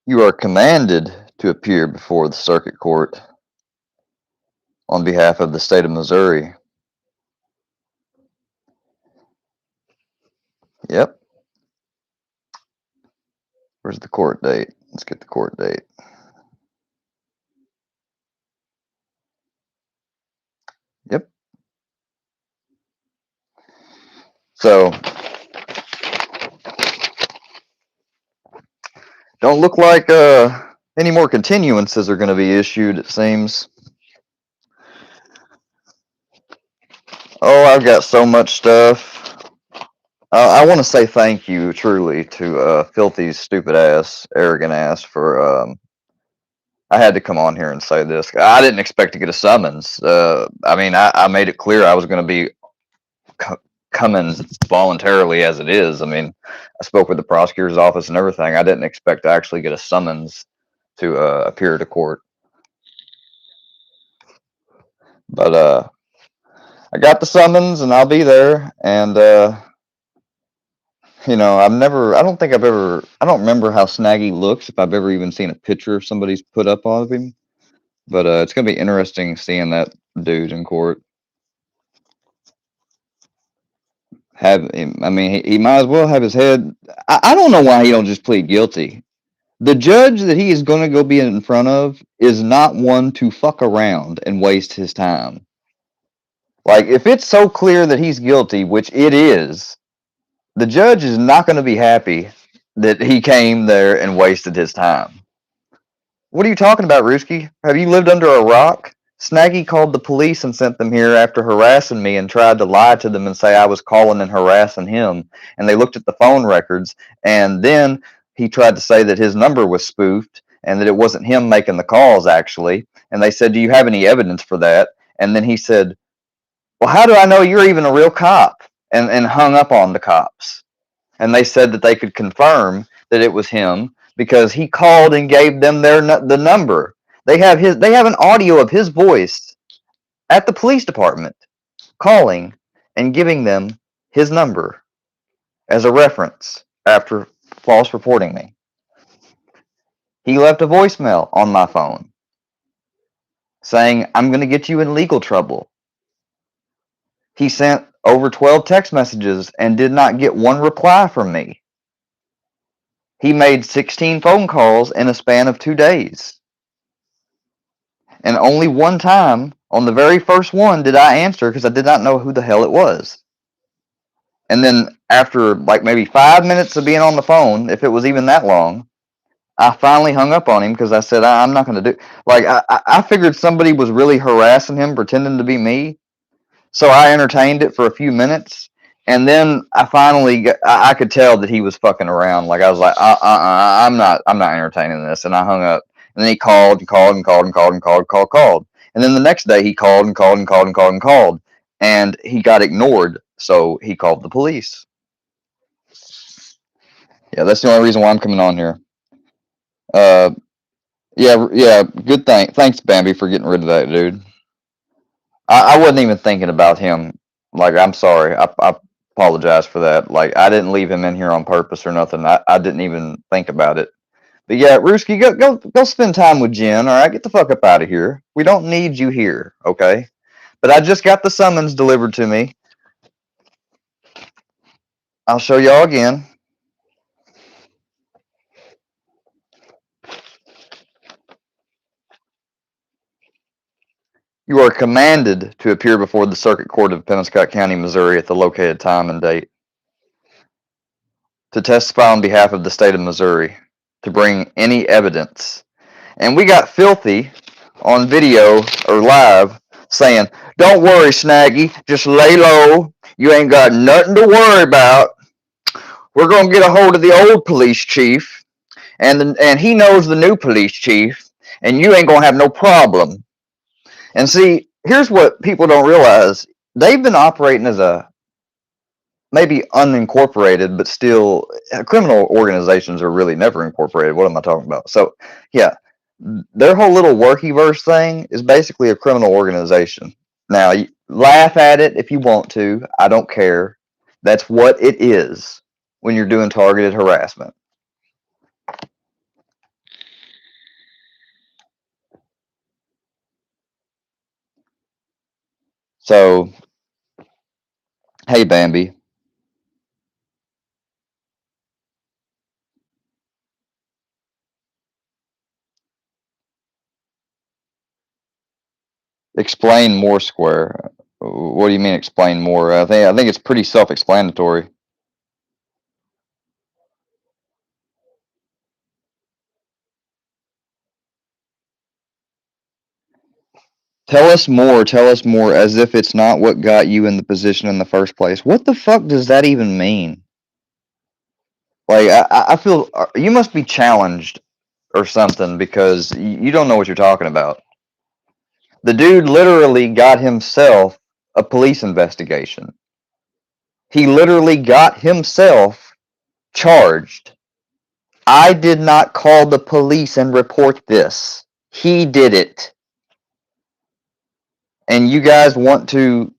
You are commanded to appear before the circuit court on behalf of the state of Missouri. Yep. Where's the court date? Let's get the court date. Yep. So, don't look like any more continuances are going to be issued, it seems. Oh, I've got so much stuff. I want to say thank you, truly, to Filthy's stupid ass, arrogant ass, for. I had to come on here and say this. I didn't expect to get a summons. I mean, I made it clear I was going to be coming voluntarily as it is. I mean, I spoke with the prosecutor's office and everything. I didn't expect to actually get a summons to appear to court. But I got the summons and I'll be there. And you know, I don't remember how Snaggy looks, if I've ever even seen a picture somebody's put up of him. But it's going to be interesting seeing that dude in court. I mean, he might as well have his head. I don't know why he don't just plead guilty. The judge that he is going to go be in front of is not one to fuck around and waste his time. Like, if it's so clear that he's guilty, which it is, the judge is not going to be happy that he came there and wasted his time. What are you talking about, Ruski? Have you lived under a rock? Snaggy called the police and sent them here after harassing me and tried to lie to them and say I was calling and harassing him. And they looked at the phone records, and then he tried to say that his number was spoofed and that it wasn't him making the calls, actually. And they said, do you have any evidence for that? And then he said, well, how do I know you're even a real cop? And hung up on the cops. And they said that they could confirm that it was him because he called and gave them the number. They have an audio of his voice at the police department calling and giving them his number as a reference after false reporting me. He left a voicemail on my phone saying, I'm going to get you in legal trouble. He sent over 12 text messages and did not get one reply from me. He made 16 phone calls in a span of 2 days. And only one time, on the very first one, did I answer because I did not know who the hell it was. And then after like maybe 5 minutes of being on the phone, if it was even that long, I finally hung up on him because I said, I'm not going to do. Like, I figured somebody was really harassing him, pretending to be me. So I entertained it for a few minutes. And then I finally I could tell that he was fucking around. Like, I was like, I'm not entertaining this. And I hung up. And then he called and called and called and called and called. And then the next day he called and called and called and called and called. And he got ignored. So he called the police. Yeah, that's the only reason why I'm coming on here. Yeah, good thing. Thanks, Bambi, for getting rid of that dude. I wasn't even thinking about him. Like, I'm sorry. I apologize for that. Like, I didn't leave him in here on purpose or nothing. I didn't even think about it. But yeah, Ruski, go spend time with Jen, all right? Get the fuck up out of here. We don't need you here, okay? But I just got the summons delivered to me. I'll show y'all again. You are commanded to appear before the Circuit Court of Penobscot County, Missouri at the located time and date to testify on behalf of the state of Missouri, to bring any evidence. And we got Filthy on video or live saying, don't worry, Snaggy, just lay low. You ain't got nothing to worry about. We're going to get a hold of the old police chief, and he knows the new police chief, and you ain't going to have no problem. And see, here's what people don't realize. They've been operating as a maybe unincorporated, but still, criminal organizations are really never incorporated. What am I talking about? So, yeah, their whole little workyverse thing is basically a criminal organization. Now, laugh at it if you want to. I don't care. That's what it is when you're doing targeted harassment. So, hey, Bambi, explain more square. What do you mean explain more? I think it's pretty self-explanatory. Tell us more, as if it's not what got you in the position in the first place. What the fuck does that even mean? Like, I feel you must be challenged or something because you don't know what you're talking about. The dude literally got himself a police investigation. He literally got himself charged. I did not call the police and report this. He did it. And you guys want to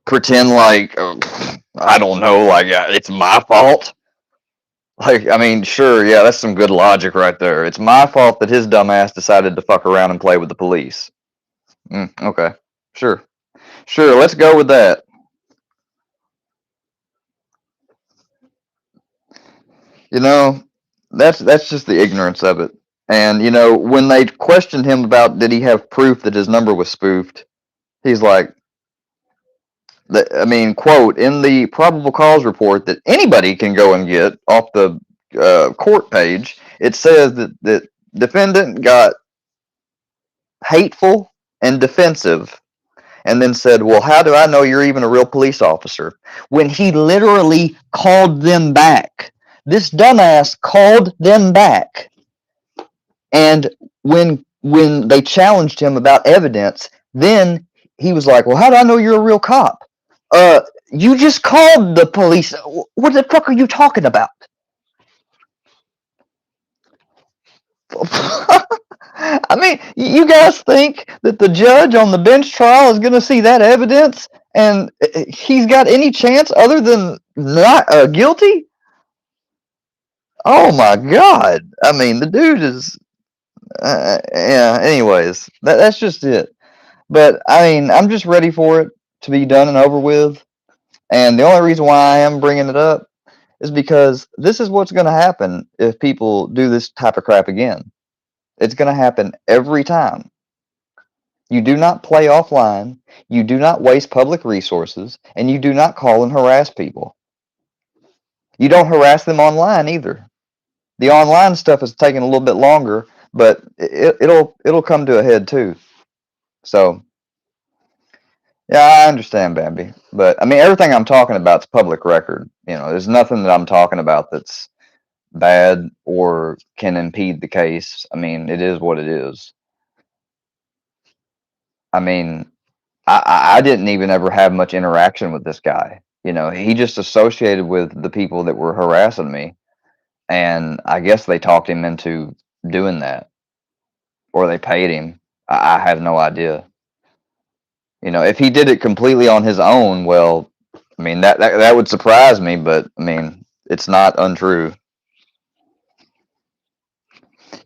pretend like, I don't know, like it's my fault? Like, I mean, sure, yeah, that's some good logic right there. It's my fault that his dumbass decided to fuck around and play with the police. Okay, sure. Sure, let's go with that. You know, that's just the ignorance of it. And when they questioned him about did he have proof that his number was spoofed, he's like, I mean, quote, in the probable cause report that anybody can go and get off the court page, it says that defendant got hateful and defensive, and then said, well, how do I know you're even a real police officer? When he literally called them back. This dumbass called them back. And when they challenged him about evidence, then he was like, well, how do I know you're a real cop? You just called the police. What the fuck are you talking about? I mean, you guys think that the judge on the bench trial is going to see that evidence and he's got any chance other than not guilty? Oh my God. I mean, the dude is, yeah, anyways, that's just it. But I mean, I'm just ready for it to be done and over with. And the only reason why I am bringing it up is because this is what's going to happen if people do this type of crap again. It's going to happen every time. You do not play offline, you do not waste public resources, and you do not call and harass people. You don't harass them online either. The online stuff is taking a little bit longer, but it'll come to a head too. So yeah, I understand, Bambi. But I mean, everything I'm talking about is public record. There's nothing that I'm talking about that's bad or can impede the case. I mean, it is what it is. I mean, I didn't even ever have much interaction with this guy. He just associated with the people that were harassing me, and I guess they talked him into doing that, or they paid him. I have no idea. If he did it completely on his own, well, I mean that would surprise me, but I mean it's not untrue.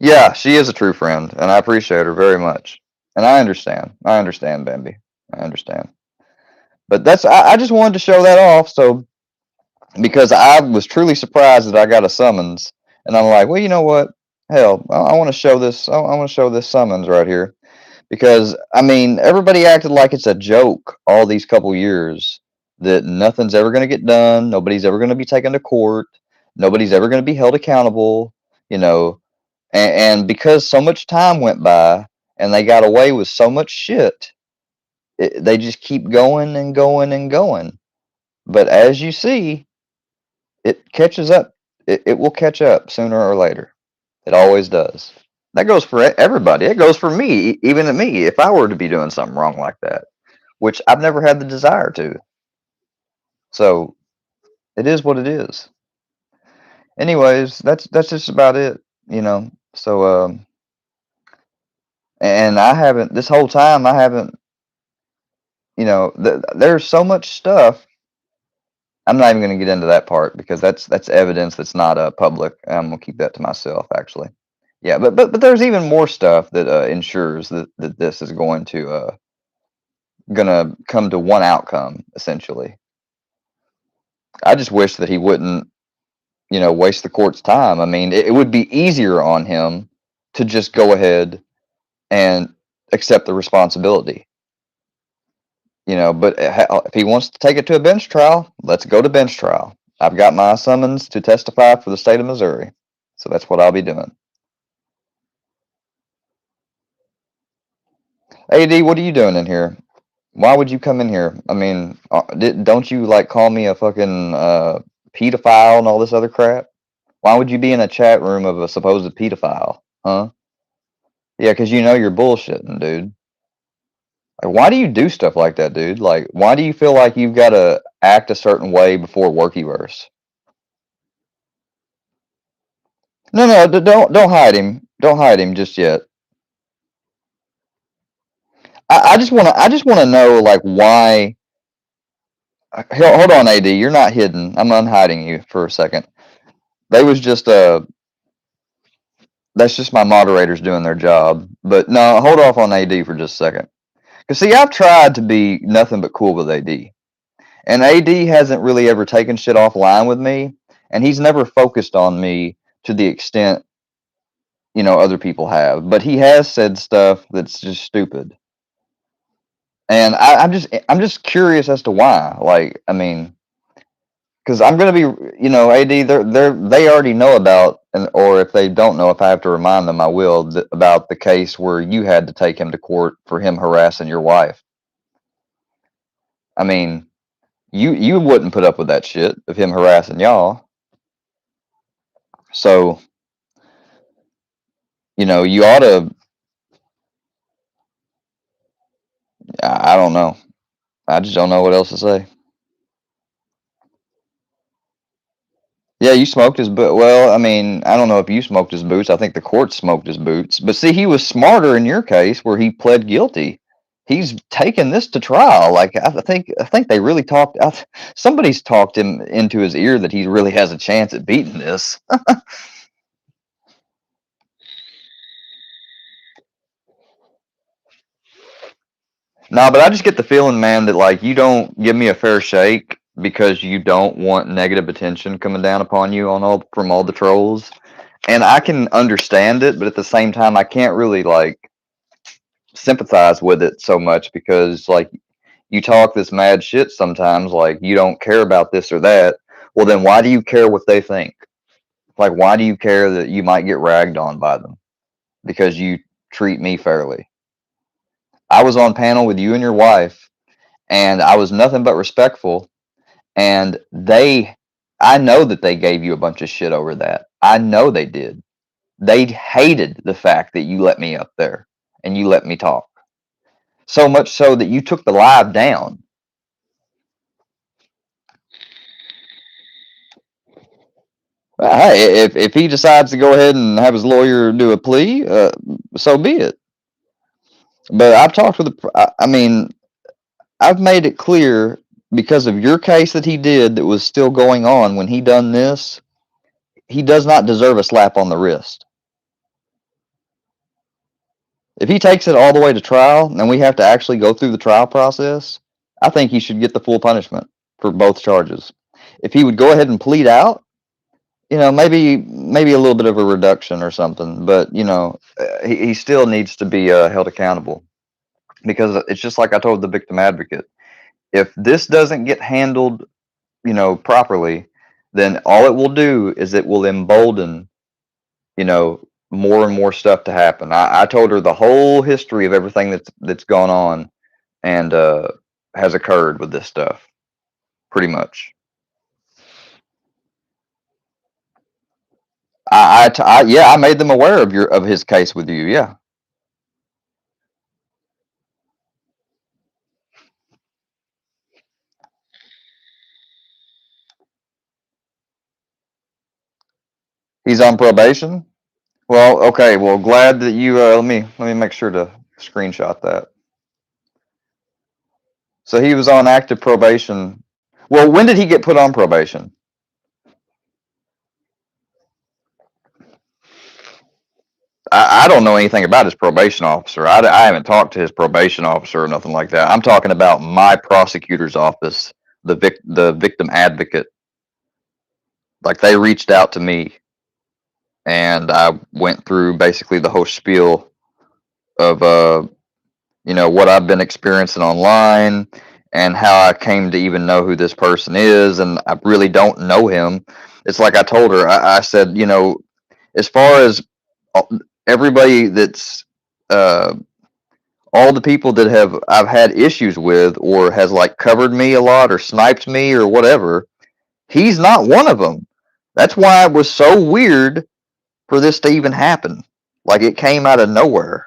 Yeah, she is a true friend, and I appreciate her very much. And I understand. I understand, Bambi. I understand. But I just wanted to show that off, so because I was truly surprised that I got a summons, and I'm like, well, you know what? Hell, I want to show this. I want to show this summons right here because I mean, everybody acted like it's a joke all these couple years that nothing's ever going to get done. Nobody's ever going to be taken to court. Nobody's ever going to be held accountable. You know, and because so much time went by and they got away with so much shit, they just keep going and going and going. But as you see, it catches up. It will catch up sooner or later. It always does. That goes for everybody. It goes for me, even at me, if I were to be doing something wrong like that, which I've never had the desire to. So it is what it is. Anyways, that's just about it, you know. So and I haven't this whole time I haven't, there's so much stuff. I'm not even going to get into that part because that's evidence that's not public. I'm gonna keep that to myself, actually. Yeah, but there's even more stuff that ensures that this is going to gonna come to one outcome, essentially. I just wish that he wouldn't, waste the court's time. I mean, it would be easier on him to just go ahead and accept the responsibility. But if he wants to take it to a bench trial, let's go to bench trial. I've got my summons to testify for the state of Missouri, so that's what I'll be doing. AD, what are you doing in here? Why would you come in here? I mean, don't you like call me a fucking pedophile and all this other crap? Why would you be in a chat room of a supposed pedophile? Huh? Yeah, because you're bullshitting, dude. Like, why do you do stuff like that, dude? Like, why do you feel like you've got to act a certain way before Workyverse? No, don't hide him. Don't hide him just yet. I just wanna know like why. Hold on, AD. You're not hidden. I'm unhiding you for a second. They was just that's just my moderators doing their job. But no, hold off on AD for just a second. Cause see, I've tried to be nothing but cool with AD, and AD hasn't really ever taken shit offline with me, and he's never focused on me to the extent other people have. But he has said stuff that's just stupid, and I'm just curious as to why. Like, I mean, because I'm gonna be, AD, they already know about, and or if they don't know, if I have to remind them, I will, about the case where you had to take him to court for him harassing your wife. I mean, you wouldn't put up with that shit of him harassing y'all. So, you ought to. I don't know. I just don't know what else to say. Yeah, you smoked his boot. Well, I mean, I don't know if you smoked his boots. I think the court smoked his boots. But see, he was smarter in your case where he pled guilty. He's taken this to trial. Like I think they really talked. Somebody's talked him into his ear that he really has a chance at beating this. No, but I just get the feeling, man, that like you don't give me a fair shake because you don't want negative attention coming down upon you from all the trolls. And I can understand it, but at the same time, I can't really like sympathize with it so much because like you talk this mad shit sometimes, like you don't care about this or that. Well, then why do you care what they think? Like, why do you care that you might get ragged on by them? Because you treat me fairly. I was on panel with you and your wife, and I was nothing but respectful. And I know that they gave you a bunch of shit over that. I know they did. They hated the fact that you let me up there and you let me talk. So much so that you took the live down. Hey, if he decides to go ahead and have his lawyer do a plea, so be it. But I've talked with I mean, I've made it clear because of your case that he did that was still going on when he done this, he does not deserve a slap on the wrist. If he takes it all the way to trial and we have to actually go through the trial process, I think he should get the full punishment for both charges. If he would go ahead and plead out, maybe a little bit of a reduction or something, but he still needs to be held accountable because it's just like I told the victim advocate. If this doesn't get handled, properly, then all it will do is it will embolden, more and more stuff to happen. I told her the whole history of everything that's gone on and has occurred with this stuff, pretty much. Yeah, I made them aware of his case with you. Yeah, he's on probation. Well, okay. Well, glad that you. Let me make sure to screenshot that. So he was on active probation. Well, when did he get put on probation? I don't know anything about his probation officer. I haven't talked to his probation officer or nothing like that. I'm talking about my prosecutor's office, the victim advocate. Like they reached out to me, and I went through basically the whole spiel of what I've been experiencing online and how I came to even know who this person is, and I really don't know him. It's like I told her. I said, as far as everybody that's all the people that I've had issues with or has like covered me a lot or sniped me or whatever, he's not one of them. That's why it was so weird for this to even happen. Like it came out of nowhere.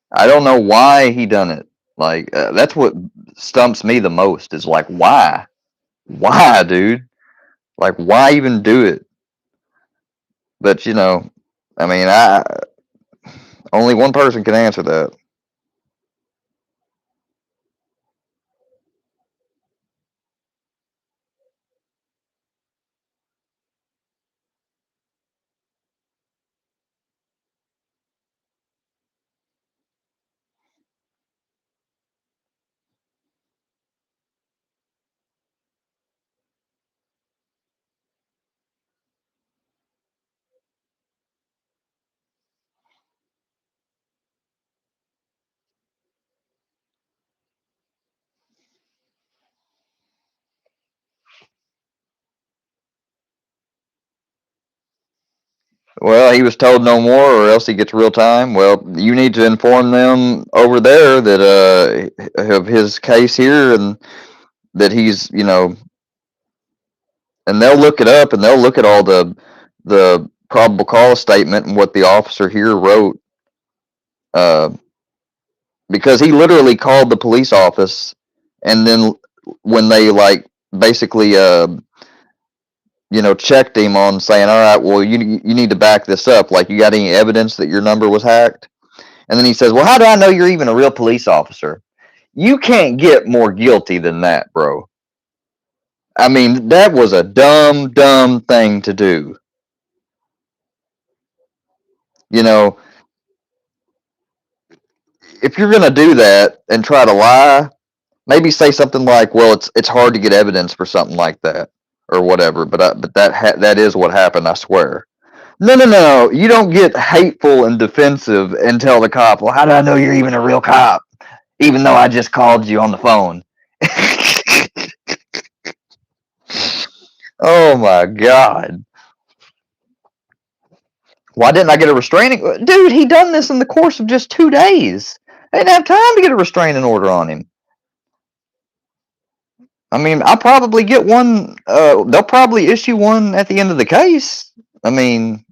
I don't know why he done it. Like that's what stumps me the most is like why, dude? Like why even do it? But I mean, I only one person can answer that. Well, he was told no more, or else he gets real time. Well, you need to inform them over there that of his case here, and that he's and they'll look it up, and they'll look at all the probable cause statement and what the officer here wrote, uh, because he literally called the police office, and then when they like basically checked him on saying, all right, well you need to back this up. Like you got any evidence that your number was hacked? And then he says, well, how do I know you're even a real police officer? You can't get more guilty than that, bro. I mean, that was a dumb thing to do. You know, if you're gonna do that and try to lie, maybe say something like, "Well, it's hard to get evidence for something like that, or whatever." But that is what happened. I swear. No. You don't get hateful and defensive and tell the cop, "Well, how do I know you're even a real cop?" Even though I just called you on the phone. Oh my god. Why didn't I get a restraining? Dude, he done this in the course of just 2 days. I didn't have time to get a restraining order on him. I mean, I'll probably get one. They'll probably issue one at the end of the case. I mean,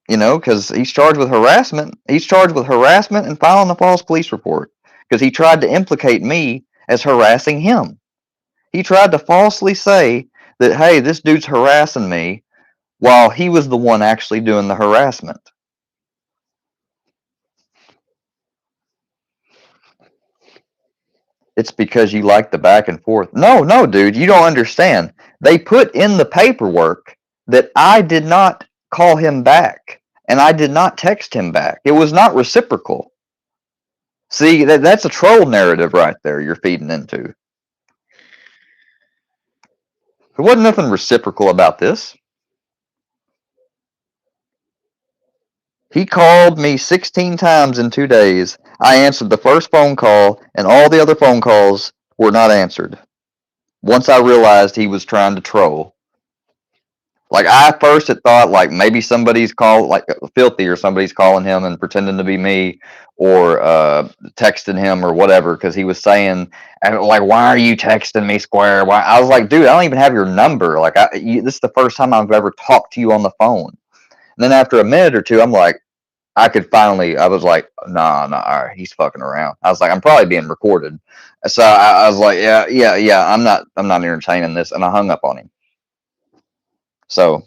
because he's charged with harassment. He's charged with harassment and filing a false police report because he tried to implicate me as harassing him. He tried to falsely say that, hey, this dude's harassing me while he was the one actually doing the harassment. It's because you like the back and forth. No, dude, you don't understand. They put in the paperwork that I did not call him back and I did not text him back. It was not reciprocal. See, that's a troll narrative right there you're feeding into. There wasn't nothing reciprocal about this. He called me 16 times in 2 days. I answered the first phone call, and all the other phone calls were not answered. Once I realized he was trying to troll. Like I first had thought like maybe somebody's called like filthy or somebody's calling him and pretending to be me or texting him or whatever because he was saying like why are you texting me square? Why I was like dude I don't even have your number like this is the first time I've ever talked to you on the phone. And then after a minute or two I'm like I was like nah all right, he's fucking around. I was like I'm probably being recorded. So I was like yeah I'm not entertaining this and I hung up on him. So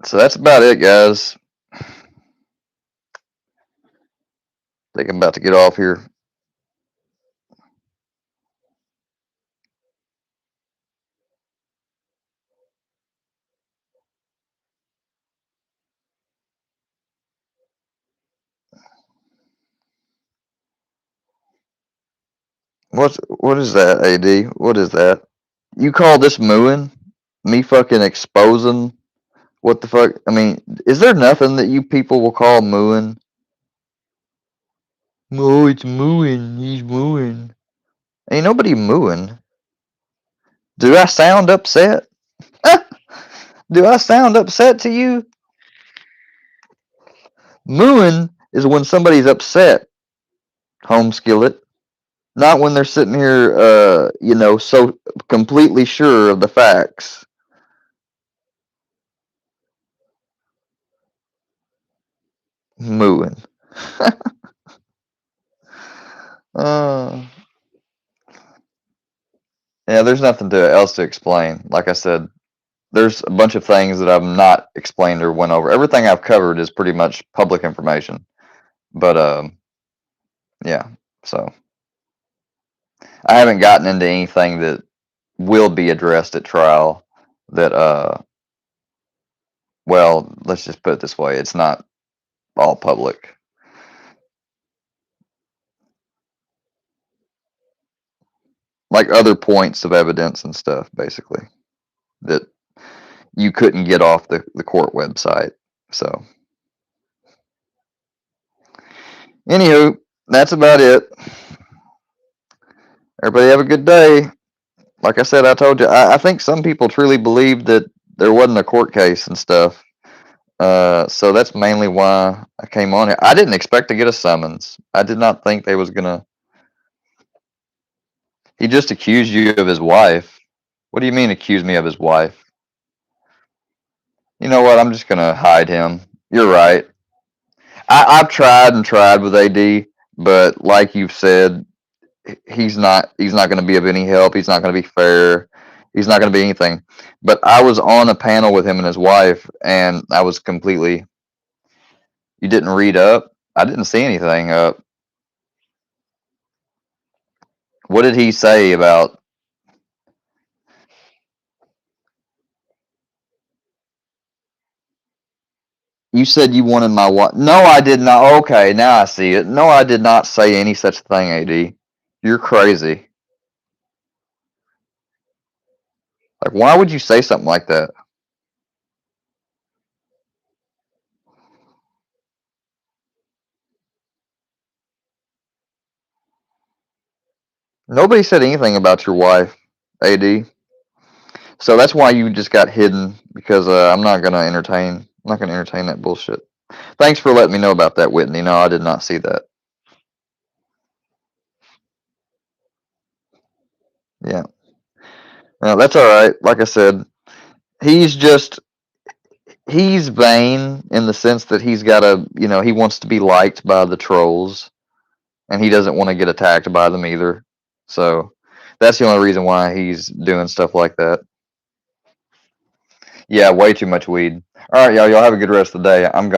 So that's about it, guys. I think I'm about to get off here. What is that, AD? What is that? You call this mooing? Me fucking exposing? What the fuck? I mean, is there nothing that you people will call mooing? Oh, it's mooing. He's mooing. Ain't nobody mooing. Do I sound upset? Do I sound upset to you? Mooing is when somebody's upset, home skillet. Not when they're sitting here, so completely sure of the facts. Mooing. uh, yeah, there's nothing else to explain. Like I said, there's a bunch of things that I've not explained or went over. Everything I've covered is pretty much public information. But yeah, so I haven't gotten into anything that will be addressed at trial that well, let's just put it this way, it's not all public. Like other points of evidence and stuff, basically, that you couldn't get off the court website. So anywho, that's about it. Everybody have a good day. Like I said, I told you, I think some people truly believed that there wasn't a court case and stuff. So that's mainly why I came on here. I didn't expect to get a summons. I did not think they was gonna. He just accused you of his wife. What do you mean accuse me of his wife? You know what? I'm just gonna hide him. You're right. I've tried and tried with AD, but like you've said, he's not going to be of any help. He's not going to be fair. He's not going to be anything. But I was on a panel with him and his wife, and I was completely. You didn't read up. I didn't see anything up. What did he say about? You said you wanted my wife. No, I did not. Okay, now I see it. No, I did not say any such thing, AD. You're crazy. Like, why would you say something like that? Nobody said anything about your wife, AD. So that's why you just got hidden, because I'm not gonna entertain. I'm not gonna entertain that bullshit. Thanks for letting me know about that, Whitney. No, I did not see that. Yeah. Well, that's all right. Like I said, he's just he's vain in the sense that he's got he wants to be liked by the trolls, and he doesn't want to get attacked by them either. So that's the only reason why he's doing stuff like that. Yeah, way too much weed. All right, y'all. Y'all have a good rest of the day. I'm